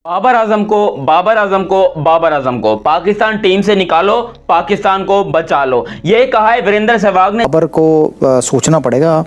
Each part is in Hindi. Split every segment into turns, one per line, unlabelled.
बाबर आजम को पाकिस्तान टीम से निकालो, पाकिस्तान को बचा लो, ये कहा है वीरेंद्र सहवाग ने।
बाबर को सोचना पड़ेगा।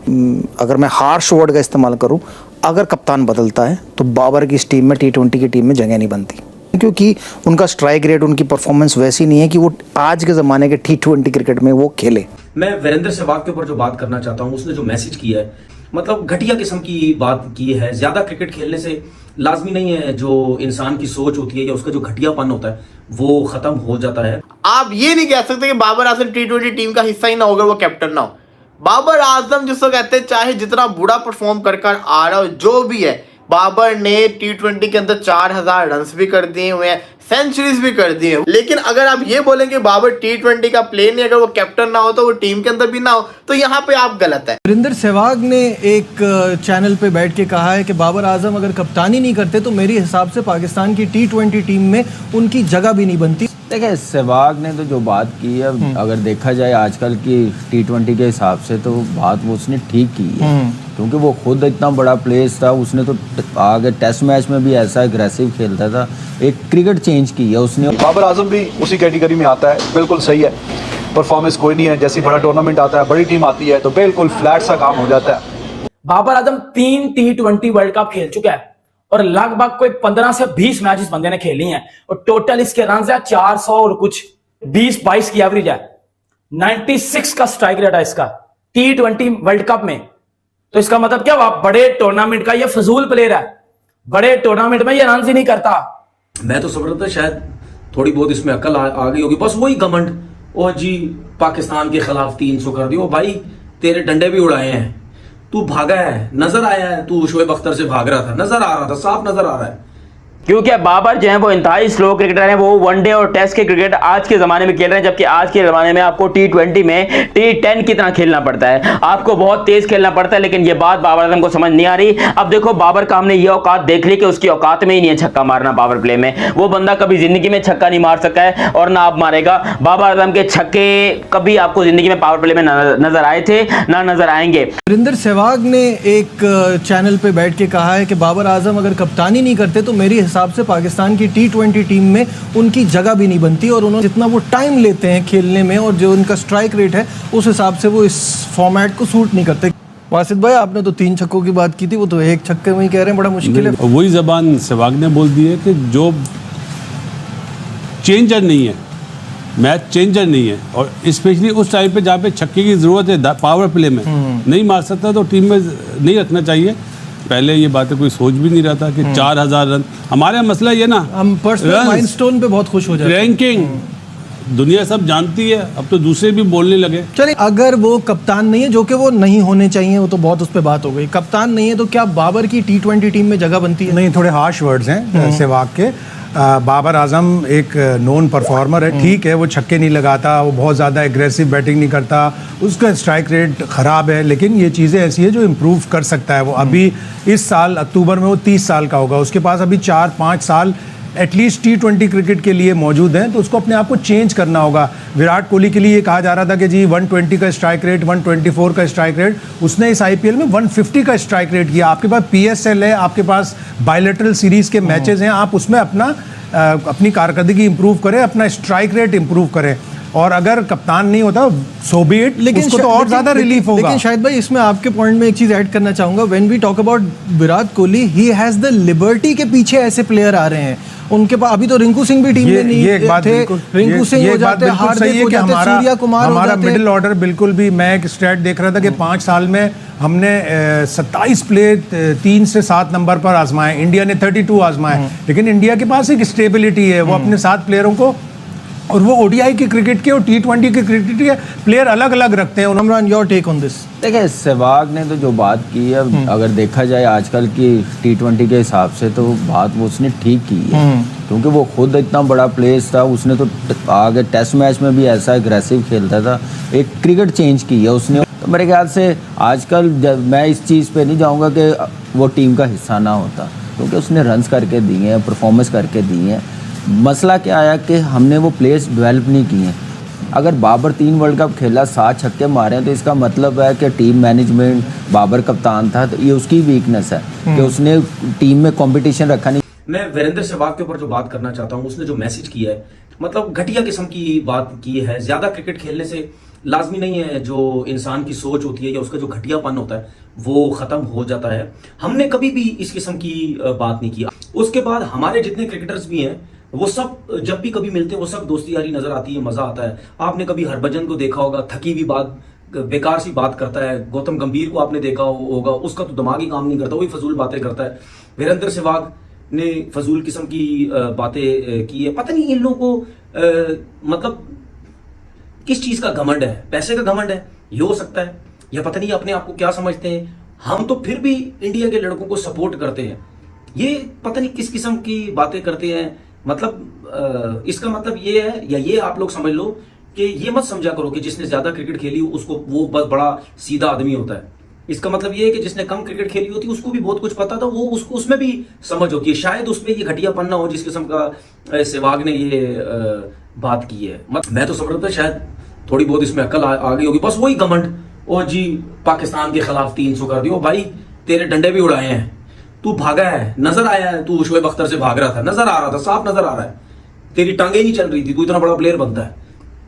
अगर मैं हार्श वर्ड का इस्तेमाल करूं, अगर कप्तान बदलता है तो बाबर की इस टीम में, T20 की टीम में जगह नहीं बनती, क्योंकि उनका स्ट्राइक रेट, उनकी परफॉर्मेंस वैसी नहीं है कि वो आज के ज़माने के T20 क्रिकेट में वो खेले।
मैं वीरेंद्र सहवाग के ऊपर जो बात करना चाहता हूँ, उसने जो मैसेज किया है, मतलब घटिया किस्म की बात की है। ज्यादा क्रिकेट खेलने से लाजमी नहीं है जो इंसान की सोच होती है या उसका जो घटियापन होता है वो खत्म हो जाता है।
आप ये नहीं कह सकते कि बाबर आजम T20 टीम का हिस्सा ही ना होगा, वो कैप्टन ना हो। बाबर आजम जिसको कहते हैं, चाहे जितना बुरा परफॉर्म कर आ रहा हो, जो भी है, बाबर ने T20 के अंदर 4000 रन भी कर दिए हुए हैं, सेंचुरीज भी कर दी है। लेकिन अगर आप ये बोलेंगे बाबर T20 का प्लेयर नहीं, अगर वो कैप्टन ना हो तो वो टीम के अंदर भी ना हो, तो यहाँ पे आप गलत है।
वीरेंद्र सहवाग ने एक चैनल पे बैठ के कहा है कि बाबर आजम अगर कप्तानी नहीं करते तो मेरे हिसाब से पाकिस्तान की T20 टीम में उनकी जगह भी नहीं बनती।
देखिए, सहवाग ने तो जो बात की है, अगर देखा जाए आजकल की T20 के हिसाब से तो बात वो उसने ठीक की है, क्योंकि वो खुद इतना बड़ा प्लेयर था। उसने तो आगे टेस्ट मैच में भी ऐसा एग्रेसिव खेलता था, एक क्रिकेट चेंज की है उसने।
बाबर आजम भी उसी कैटेगरी में आता है, बिल्कुल सही है। परफॉर्मेंस कोई नहीं है, जैसी बड़ा टूर्नामेंट आता है, बड़ी टीम आती है तो बिल्कुल फ्लैट सा काम हो जाता है।
Babar Azam 3 T20 world cup खेल चुका है और लगभग कोई 15 से 20 मैच इस बंदे ने खेली हैं और टोटल इसके रन है 400 और कुछ, 20-22 की एवरेज है, 96 का स्ट्राइक रेट है इसका T20 वर्ल्ड कप में। तो इसका मतलब क्या हुआ, बड़े टूर्नामेंट का ये फजूल प्लेयर है, बड़े टूर्नामेंट में ये रन ही नहीं करता।
मैं तो समझ रहा था शायद थोड़ी बहुत इसमें अकल आ गई होगी, बस वही घमंड, ओ जी पाकिस्तान के खिलाफ 300 कर दियो। भाई तेरे डंडे भी उड़ाए हैं, तू भागा है, नजर आया है, तू शोएब अख्तर से भाग रहा था, नजर आ रहा था, साफ नजर आ रहा है।
क्योंकि बाबर जो है वो इंतहाई स्लो क्रिकेटर है, वो वनडे और टेस्ट के क्रिकेट आज के ज़माने में खेल रहे हैं, जबकि आज के ज़माने में आपको T20 में T10 की तरह खेलना पड़ता है, आपको बहुत तेज़ खेलना पड़ता है। लेकिन ये बात बाबर आजम को समझ नहीं आ रही। अब देखो, बाबर का हमने ये औकात देख ली कि उसकी औकात में ही नहीं है छक्का मारना पावर प्ले में। वो बंदा कभी ज़िंदगी में छक्का नहीं मार सका है और ना अब मारेगा। बाबर आजम के छक्के कभी आपको ज़िंदगी में पावर प्ले में नजर आए थे, ना नजर आएंगे।
वीरेंद्र सहवाग ने एक चैनल पे बैठ के कहा है कि बाबर आजम अगर कप्तानी नहीं करते तो मेरे हिसाब से पाकिस्तान की T20 टीम में उनकी जगह भी नहीं बनती, और उन्होंने जितना वो टाइम लेते हैं खेलने में और जो उनका स्ट्राइक रेट है उस हिसाब से वो इस फॉर्मेट को सूट नहीं करते। वासिद भाई, आपने तो 3 छक्कों की बात की थी, वो तो एक छक्के में ही कह रहे हैं, बड़ा मुश्किल है।
वही जबान सहवाग ने बोल दी है कि जो चेंजर नहीं है, मैच चेंजर नहीं है, और स्पेशली उस टाइम पे जहाँ पे छक्के की ज़रूरत है, पावर प्ले में नहीं मार सकता तो टीम में नहीं रखना चाहिए। पहले ये बातें कोई सोच भी नहीं रहा था कि 4000 रन। हमारा मसला ये ना,
हम पर्सनल माइलस्टोन पे बहुत खुश हो जाते हैं।
रैंकिंग दुनिया सब जानती है, अब तो दूसरे भी बोलने लगे।
चलिए, अगर वो कप्तान नहीं है, जो कि वो नहीं होने चाहिए, वो तो बहुत उस पर बात हो गई, कप्तान नहीं है तो क्या बाबर की T20 टीम में जगह बनती है?
नहीं, थोड़े हार्श वर्ड्स हैं सहवाग के। बाबर आजम एक नोन परफॉर्मर है, ठीक है, वो छक्के नहीं लगाता, वो बहुत ज़्यादा एग्रेसिव बैटिंग नहीं करता, उसका स्ट्राइक रेट ख़राब है, लेकिन ये चीज़ें ऐसी है जो इम्प्रूव कर सकता है। वो अभी इस साल अक्टूबर में वो 30 साल का होगा, उसके पास अभी 4-5 साल एटलीस्ट T20 क्रिकेट के लिए मौजूद हैं, तो उसको अपने आप को चेंज करना होगा। विराट कोहली के लिए ये कहा जा रहा था कि जी 120 का स्ट्राइक रेट, 124 का स्ट्राइक रेट, उसने इस IPL में 150 का स्ट्राइक रेट किया। आपके पास PSL है, आपके पास बायलैटरल सीरीज़ के मैचेस हैं, आप उसमें अपनी कारकर्दगी इंप्रूव करें, अपना स्ट्राइक रेट इंप्रूव करें। और अगर कप्तान नहीं होता, सो बी इट, लेकिन उसको तो और ज़्यादा रिलीफ होगा।
लेकिन शायद भाई, इसमें आपके पॉइंट में एक चीज़ ऐड करना चाहूँगा। When we talk about Virat Kohli, he has the liberty के पीछे ऐसे प्लेयर आ रहे हैं उनके पास। अभी तो रिंकू सिंह भी टीम में नहीं थे, रिंकू सिंह हो जाते, हार्दिक हो जाते, सूर्या कुमार हो जाते।
हमारा मिडिल ऑर्डर बिल्कुल भी, मैं एक स्टैट देख रहा था कि 5 साल में हमने 27 प्लेयर 3 से 7 नंबर पर आजमाए, इंडिया ने 32 आजमाए। लेकिन इंडिया के पास एक स्टेबिलिटी है, वो अपने 7 प्लेयरों को, और वो ODI की क्रिकेट के और T20 के क्रिकेट के प्लेयर अलग अलग रखते हैं।
Imran, your take on this?
देखिए, सहवाग ने तो जो बात की है, अगर देखा जाए आजकल की T20 के हिसाब से तो बात वो उसने ठीक की है, क्योंकि वो खुद इतना बड़ा प्लेयर था। उसने तो आगे टेस्ट मैच में भी ऐसा एग्रेसिव खेलता था, एक क्रिकेट चेंज की है उसने। तो मेरे ख्याल से आजकल मैं इस चीज़ पे नहीं जाऊँगा कि वो टीम का हिस्सा ना होता, क्योंकि उसने रन्स करके दिए हैं, परफॉर्मेंस करके दिए हैं। मसला क्या आया कि हमने वो प्लेयर्स डेवलप नहीं किए। अगर बाबर 3 वर्ल्ड कप खेला, 7 छक्के मारे हैं, तो इसका मतलब है कि टीम मैनेजमेंट, बाबर कप्तान था तो ये उसकी वीकनेस है कि उसने टीम में कंपटीशन रखा नहीं।
मैं वीरेंद्र सहवाग के ऊपर जो बात करना चाहता हूँ, उसने जो मैसेज किया है, मतलब घटिया किस्म की बात की है। ज्यादा क्रिकेट खेलने से लाजमी नहीं है जो इंसान की सोच होती है या उसका जो घटियापन होता है वो खत्म हो जाता है। हमने कभी भी इस किस्म की बात नहीं की। उसके बाद हमारे जितने क्रिकेटर्स भी हैं वो सब जब भी कभी मिलते हैं वो सब दोस्ती यारी नजर आती है, मजा आता है। आपने कभी हरभजन को देखा होगा, थकी हुई बात, बेकार सी बात करता है। गौतम गंभीर को आपने देखा होगा, उसका तो दिमाग ही काम नहीं करता, वही फजूल बातें करता है। वीरेंद्र सहवाग ने फजूल किस्म की बातें की है। पता नहीं इन लोगों को मतलब किस चीज का घमंड है, पैसे का घमंड है, ये हो सकता है, या पता नहीं अपने आप को क्या समझते हैं। हम तो फिर भी इंडिया के लड़कों को सपोर्ट करते हैं, ये पता नहीं किस किस्म की बातें करते हैं। मतलब इसका मतलब ये है, या ये आप लोग समझ लो कि ये मत समझा करो कि जिसने ज्यादा क्रिकेट खेली हो उसको वो बस बड़ा सीधा आदमी होता है। इसका मतलब ये है कि जिसने कम क्रिकेट खेली होती है उसको भी बहुत कुछ पता था, वो उसको उसमें भी समझ होती है। शायद उसमें ये घटियापन ना हो जिस किस्म का सहवाग ने ये बात की है। मैं तो समझ रहा था शायद थोड़ी बहुत इसमें अकल आ गई होगी, बस वही घमंड, ओ जी पाकिस्तान के खिलाफ 300 कर दियो। भाई तेरे डंडे भी उड़ाए हैं, तू भागा है, नजर आया है, तू शोएब अख्तर से भाग रहा था, नजर आ रहा था, साफ नजर आ रहा है, तेरी टांगे नहीं चल रही थी, तू इतना बड़ा प्लेयर बनता है।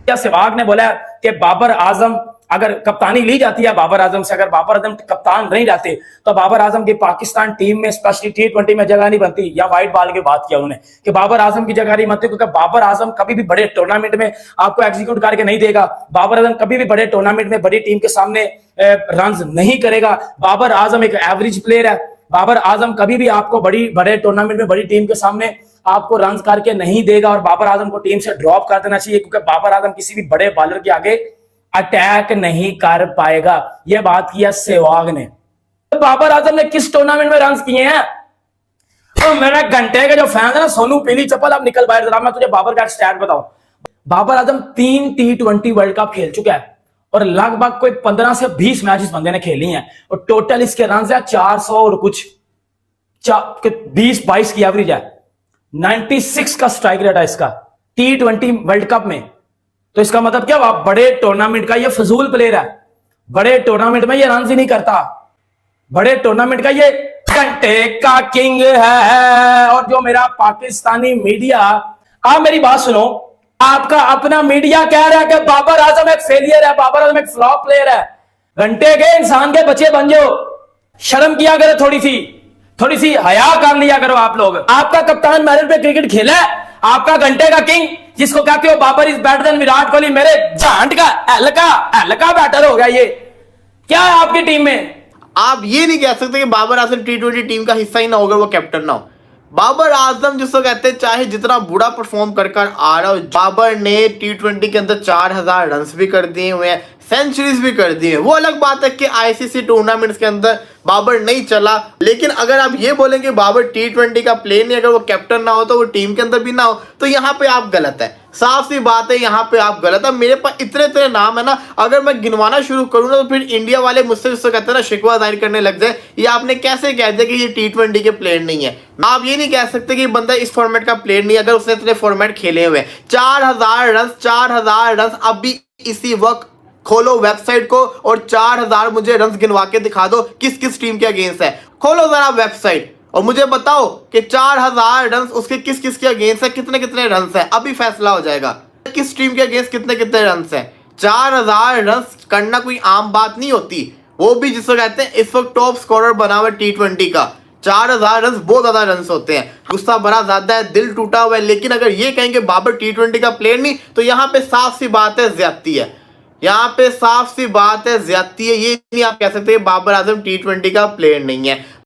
क्या सहवाग ने बोला कि बाबर आजम अगर कप्तानी ली जाती है बाबर आजम से, अगर बाबर आजम कप्तान नहीं रहते तो बाबर आजम की पाकिस्तान टीम में स्पेशली T20 में जगह नहीं बनती। या व्हाइट बॉल की बात किया उन्होंने कि बाबर आजम की जगह नहीं बनती, क्योंकि बाबर आजम कभी भी बड़े टूर्नामेंट में आपको एग्जीक्यूट करके नहीं देगा। बाबर आजम कभी भी बड़े टूर्नामेंट में बड़ी टीम के सामने रन नहीं करेगा। बाबर आजम एक एवरेज प्लेयर है। बाबर आजम कभी भी आपको बड़े टूर्नामेंट में बड़ी टीम के सामने आपको रन करके नहीं देगा, और बाबर आजम को टीम से ड्रॉप कर देना चाहिए, क्योंकि बाबर आजम किसी भी बड़े बॉलर के आगे अटैक नहीं कर पाएगा। यह बात किया सहवाग ने। तो बाबर आजम ने किस टूर्नामेंट में रन किए हैं? तो मेरे घंटे के जो फैन है ना, सोनू पीली चप्पल, अब निकल बाहर जरा, मैं तुझे बाबर का स्टैट बताऊं। Babar Azam 3 T20 world cup खेल चुका है और लगभग कोई 15 से 20 मैच इस बंदे ने खेली हैं, और टोटल इसके रन है 400 और कुछ, 20-22 की एवरेज है, 96 का स्ट्राइक रेट है इसका T20 वर्ल्ड कप में। तो इसका मतलब क्या, आप बड़े टूर्नामेंट का ये फजूल प्लेयर है, बड़े टूर्नामेंट में ये रन ही नहीं करता, बड़े टूर्नामेंट का ये घंटे का किंग है। और जो मेरा पाकिस्तानी मीडिया, आप मेरी बात सुनो, आपका अपना मीडिया कह रहा है कि बाबर आजम एक फेलियर है, बाबर आजम एक फ्लॉप प्लेयर है। घंटे के इंसान के बच्चे बन जाओ, शर्म किया करो, थोड़ी सी हया कर लिया करो आप लोग। आपका कप्तान मैरिट पे क्रिकेट खेला है, आपका घंटे का किंग जिसको कहते हो Babar is better than Virat Kohli, मेरे झांट का हल्का बैटर हो गया। ये क्या है आपकी टीम में?
आप ये नहीं कह सकते कि बाबर आजम T20 टीम का हिस्सा ही ना होगा, वो कैप्टन ना हो। बाबर आजम जिसको कहते हैं, चाहे जितना बुरा परफॉर्म कर आ रहा हो, बाबर ने T20 के अंदर 4000 रन भी कर दिए हुए हैं, सेंचुरीज भी कर दी है। वो अलग बात है कि ICC टूर्नामेंट्स के अंदर बाबर नहीं चला, लेकिन अगर आप ये बोलेंगे बाबर T20 का प्लेयर नहीं, अगर वो कैप्टन ना हो तो वो टीम के अंदर भी ना हो, तो यहाँ पे आप गलत है, साफ सी बात है, यहाँ पे आप गलत है। मेरे पास इतने नाम है ना, अगर मैं गिनवाना शुरू करूँ ना तो फिर इंडिया वाले मुझसे जिसको कहते हैं ना शिकवा जाहिर करने लग जाए, ये आपने कैसे कह दिया कि ये T20 के प्लेयर नहीं है। आप ये नहीं कह सकते कि बंदा इस फॉर्मेट का प्लेयर नहीं है अगर उसने इतने फॉर्मेट खेले हुए। 4000 रन अभी इसी वक्त खोलो वेबसाइट को और 4000 मुझे रन गिनवा के दिखा दो किस किस टीम के अगेंस्ट है। खोलो जरा वेबसाइट और मुझे बताओ कि 4000 रन उसके किस किस के अगेंस्ट है, कितने कितने रन है, अभी फैसला हो जाएगा किस टीम के अगेंस्ट कितने कितने रन है। 4000 रन करना कोई आम बात नहीं होती, वो भी जिसको कहते हैं इस वक्त टॉप स्कोरर बना हुआ T20 का। 4000 रन बहुत ज्यादा रन होते हैं, गुस्सा बड़ा ज्यादा है, दिल टूटा हुआ है। लेकिन अगर ये कहेंगे बाबर T20 का प्लेयर नहीं, तो यहाँ पे साफ सी बात है ज्यादती है, यहाँ पे साफ सी बात है ज्यादती है। ये नहीं आप कह सकते बाबर आजम T20 का प्लेयर नहीं है।